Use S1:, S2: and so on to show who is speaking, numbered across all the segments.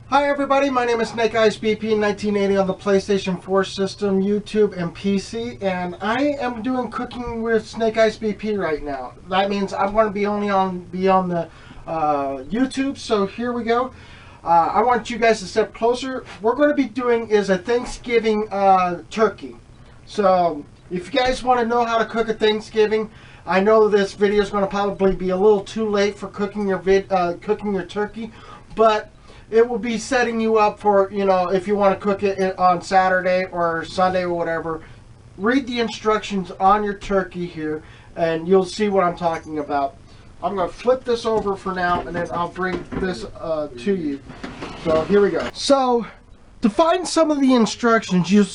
S1: Hi everybody, my name is SnakeEyesBP1980 on the PlayStation 4 system, YouTube, and PC, and I am doing cooking with SnakeEyesBP right now. That means I'm going to be only on the YouTube, so here we go. I want you guys to step closer. What we're going to be doing is a Thanksgiving turkey. So if you guys want to know how to cook a Thanksgiving, I know this video is going to probably be a little too late for cooking your turkey, but it will be setting you up for, you know, if you want to cook it on Saturday or Sunday or whatever. Read the instructions on your turkey here and you'll see what I'm talking about. I'm going to flip this over for now and then I'll bring this to you. So here we go. So to find some of the instructions, you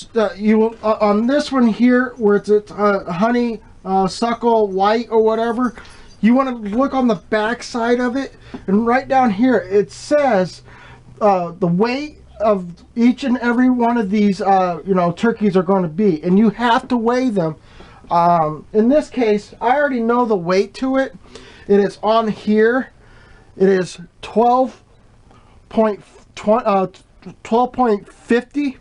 S1: on this one here where it's honey suckle white or whatever, you want to look on the back side of it, and right down here it says the weight of each and every one of these turkeys are going to be, and you have to weigh them. In this case, I already know the weight to it. It is on here. It is 12.50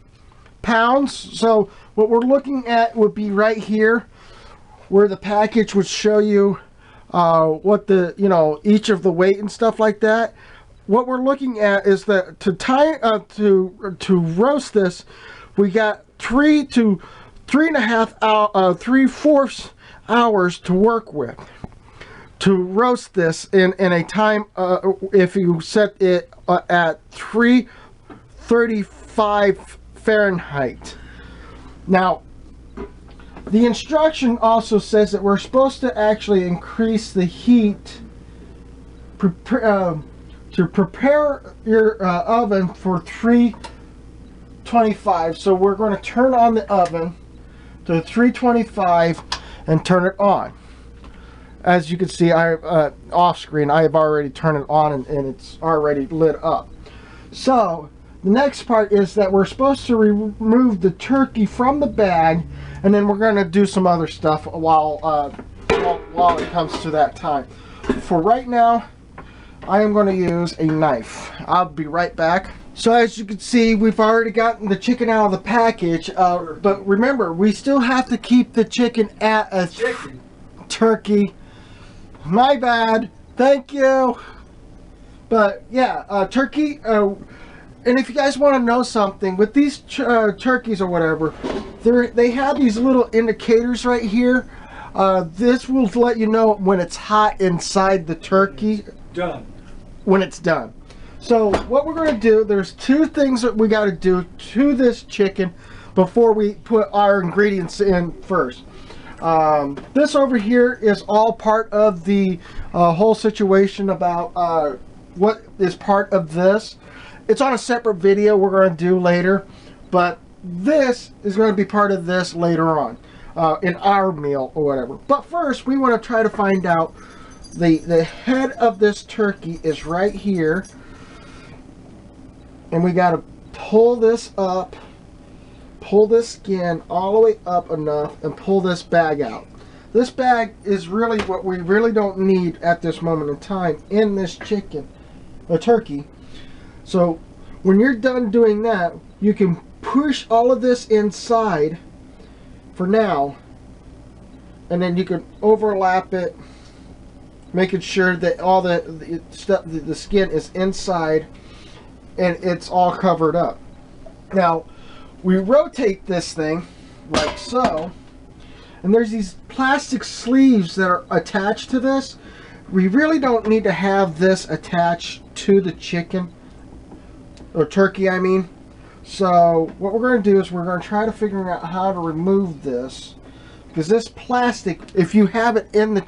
S1: pounds. So what we're looking at would be right here, where the package would show you what the each of the weight and stuff like that. What we're looking at is that to roast this, we got 3 to 3.5 hours to work with to roast this in a time if you set it at 335 Fahrenheit. Now the instruction also says that we're supposed to actually increase the heat to prepare your oven for 325. So we're going to turn on the oven to 325 and turn it on. As you can see, off screen I have already turned it on and it's already lit up. So the next part is that we're supposed to remove the turkey from the bag, and then we're going to do some other stuff while it comes to that time. For right now, I am going to use a knife. I'll be right back. So as you can see, we've already gotten the chicken out of the package, but remember, we still have to keep the chicken at a turkey. My bad. Thank you. But yeah, turkey. And if you guys want to know something, with these turkeys or whatever, they have these little indicators right here. This will let you know when it's hot inside the turkey. When it's done. So what we're going to do, there's two things that we got to do to this chicken before we put our ingredients in first. This over here is all part of the whole situation about what is part of this. It's on a separate video we're going to do later, but this is going to be part of this later on in our meal or whatever. But first, we want to try to find out the head of this turkey is right here, and we got to pull this up, pull this skin all the way up enough, and pull this bag out. This bag is really what we really don't need at this moment in time in this turkey. So when you're done doing that, you can push all of this inside for now, and then you can overlap it, making sure that all the skin is inside and it's all covered up. Now we rotate this thing like so, and there's these plastic sleeves that are attached to this. We really don't need to have this attached to the chicken or turkey, I mean. So what we're going to do is we're going to try to figure out how to remove this, because this plastic, if you have it in the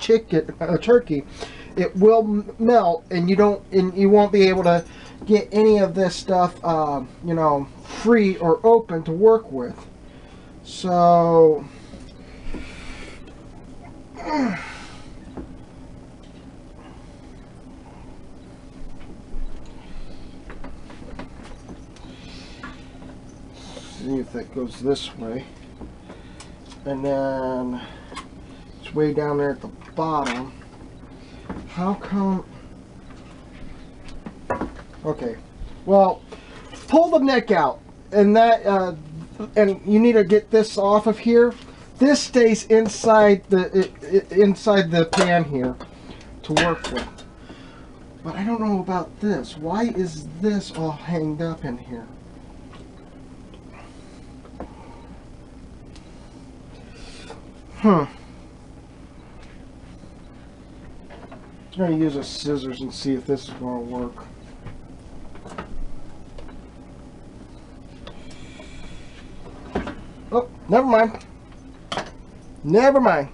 S1: turkey, it will melt, and you won't be able to get any of this stuff free or open to work with. So see if that goes this way, and then it's way down there at the bottom. How come? Okay, well, pull the neck out, and that and you need to get this off of here. This stays inside the pan here to work with. But I don't know about this. Why is this all hanged up in here? I'm going to use a scissors and see if this is going to work. Oh, never mind. Never mind.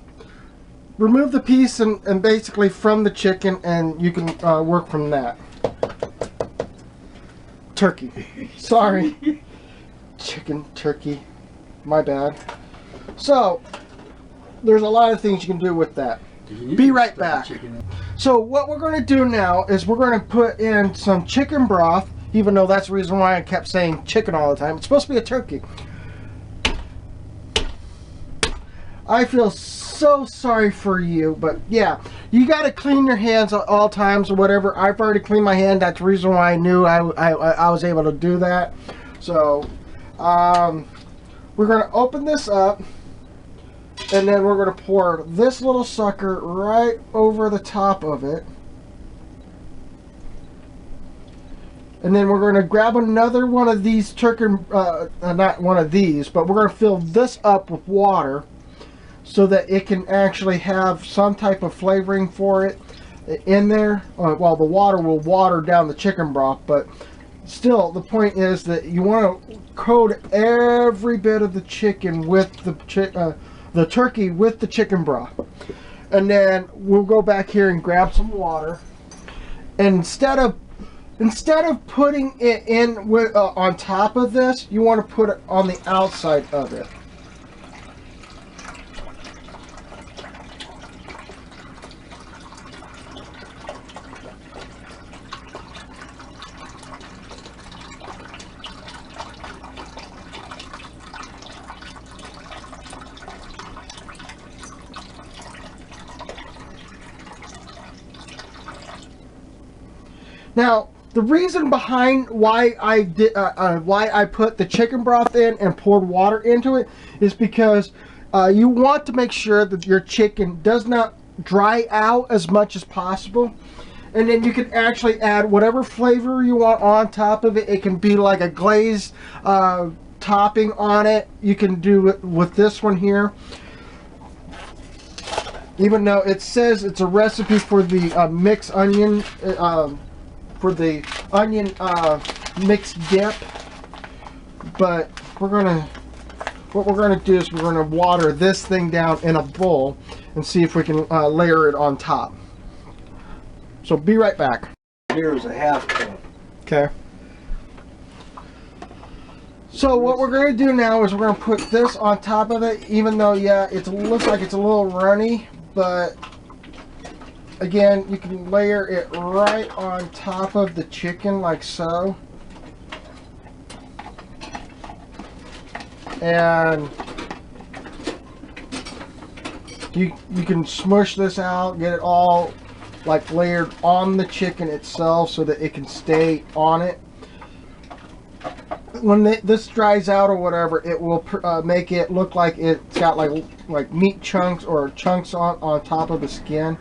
S1: Remove the piece and basically from the chicken, and you can work from that. Turkey. Sorry. Chicken, turkey. My bad. So, there's a lot of things you can do with that. Be right back. So what we're going to do now is we're going to put in some chicken broth, even though that's the reason why I kept saying chicken all the time. It's supposed to be a turkey. I feel so sorry for you, but yeah, you got to clean your hands at all times or whatever. I've already cleaned my hand. That's the reason why I knew I was able to do that. So we're going to open this up, and then we're going to pour this little sucker right over the top of it. And then we're going to grab another one of these turkey, not one of these, but we're going to fill this up with water so that it can actually have some type of flavoring for it in there. Well, the water will water down the chicken broth, but still, the point is that you want to coat every bit of the chicken with the turkey with the chicken broth. And then we'll go back here and grab some water. And instead of putting it in with, on top of this, you want to put it on the outside of it. Now, the reason behind why I did why I put the chicken broth in and poured water into it is because you want to make sure that your chicken does not dry out as much as possible, and then you can actually add whatever flavor you want on top of it. It can be like a glazed topping on it. You can do it with this one here. Even though it says it's a recipe for the mixed onion. For the onion mixed dip, but what we're gonna do is we're gonna water this thing down in a bowl and see if we can layer it on top. So be right back.
S2: Here's a half cup.
S1: Okay. So what we're gonna do now is we're gonna put this on top of it, even though yeah, it looks like it's a little runny, but again, you can layer it right on top of the chicken like so. And you can smush this out, get it all like layered on the chicken itself so that it can stay on it. When this dries out or whatever, it will make it look like it's got like meat chunks or chunks on top of the skin.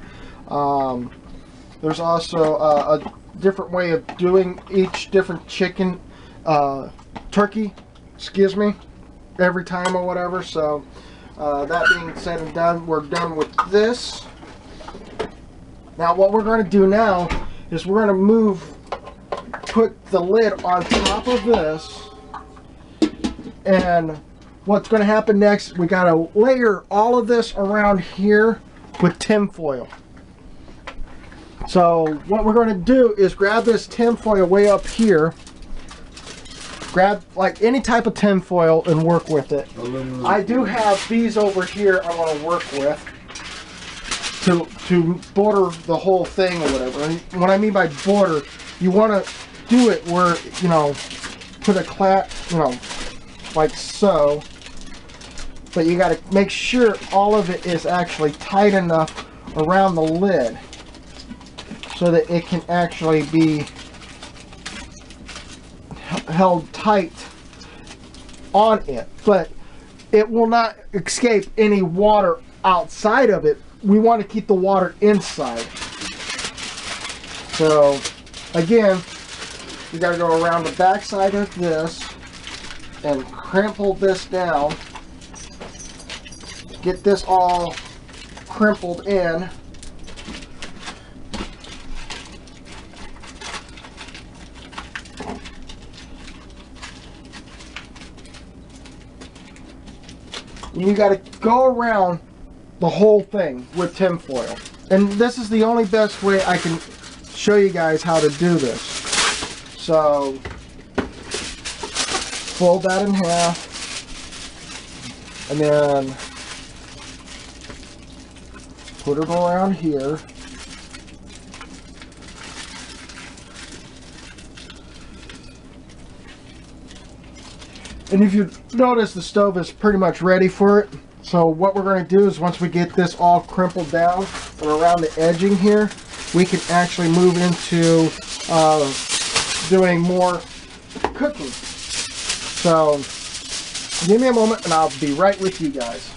S1: There's also a different way of doing each different chicken, turkey, excuse me, every time or whatever. So that being said and done, we're done with this. Now what we're going to do now is we're going to put the lid on top of this, and what's going to happen next, we got to layer all of this around here with tin foil. So what we're going to do is grab this tin foil way up here, grab like any type of tin foil and work with it. I do have these over here I want to work with to border the whole thing or whatever. And what I mean by border, you want to do it where, you know, put a clamp, you know, like so, but you got to make sure all of it is actually tight enough around the lid so that it can actually be held tight on it, but it will not escape any water outside of it. We want to keep the water inside. So again, you got to go around the back side of this and crimple this down. Get this all crimpled in. And you got to go around the whole thing with tinfoil. And this is the only best way I can show you guys how to do this. So fold that in half, and then put it around here. And if you notice, the stove is pretty much ready for it. So what we're going to do is, once we get this all crimpled down and around the edging here, we can actually move into doing more cooking. So give me a moment and I'll be right with you guys.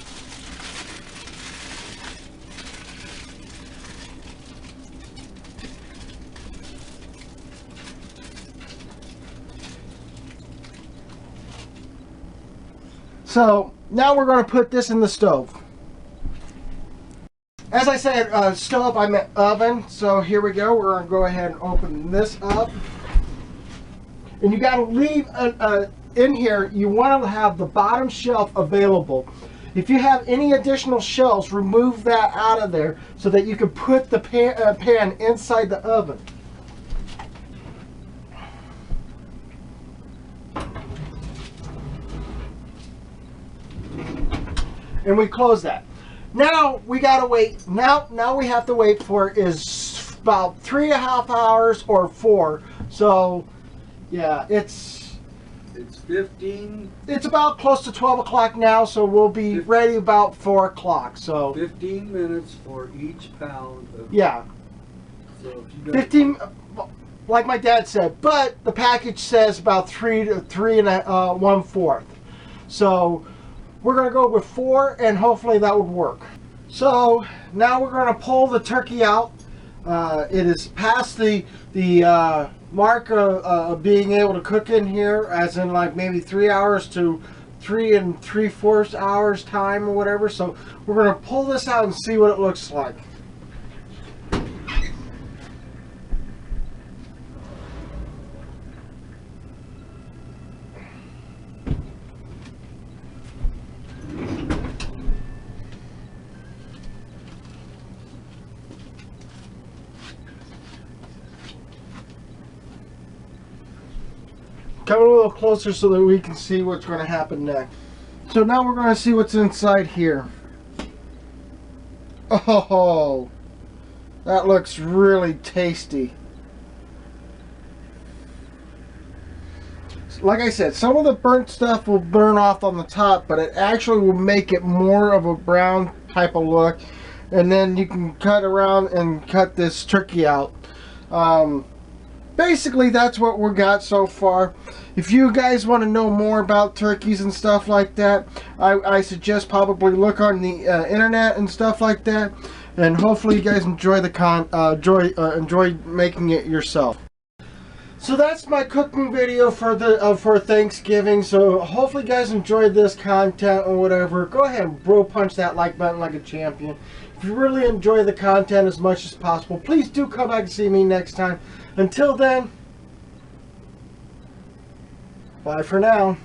S1: So now we're going to put this in the stove. As I said, stove, I meant oven. So here we go. We're going to go ahead and open this up. And you got to leave in here, you want to have the bottom shelf available. If you have any additional shelves, remove that out of there so that you can put the pan inside the oven. And we close that. Now we gotta wait. Now we have to wait for is about 3.5 hours or 4. So yeah, it's
S2: 15.
S1: It's about close to 12 o'clock now, so we'll be ready about 4 o'clock. So
S2: 15 minutes for each pound of,
S1: yeah.
S2: So if you
S1: 15, like my dad said, but the package says about 3 to 3 1/4. So we're going to go with 4, and hopefully that would work. So now we're going to pull the turkey out. It is past the mark of being able to cook in here, as in like maybe 3 hours to 3 3/4 hours time or whatever. So we're going to pull this out and see what it looks like. Come a little closer so that we can see what's going to happen next. So now we're going to see what's inside here. Oh, that looks really tasty. Like I said, some of the burnt stuff will burn off on the top, but it actually will make it more of a brown type of look. And then you can cut around and cut this turkey out. Basically, that's what we got so far. If you guys want to know more about turkeys and stuff like that, I suggest probably look on the internet and stuff like that. And hopefully you guys enjoy the enjoy making it yourself. So that's my cooking video for Thanksgiving. So hopefully you guys enjoyed this content or whatever. Go ahead and bro punch that like button like a champion. If you really enjoy the content as much as possible, please do come back and see me next time. Until then, bye for now.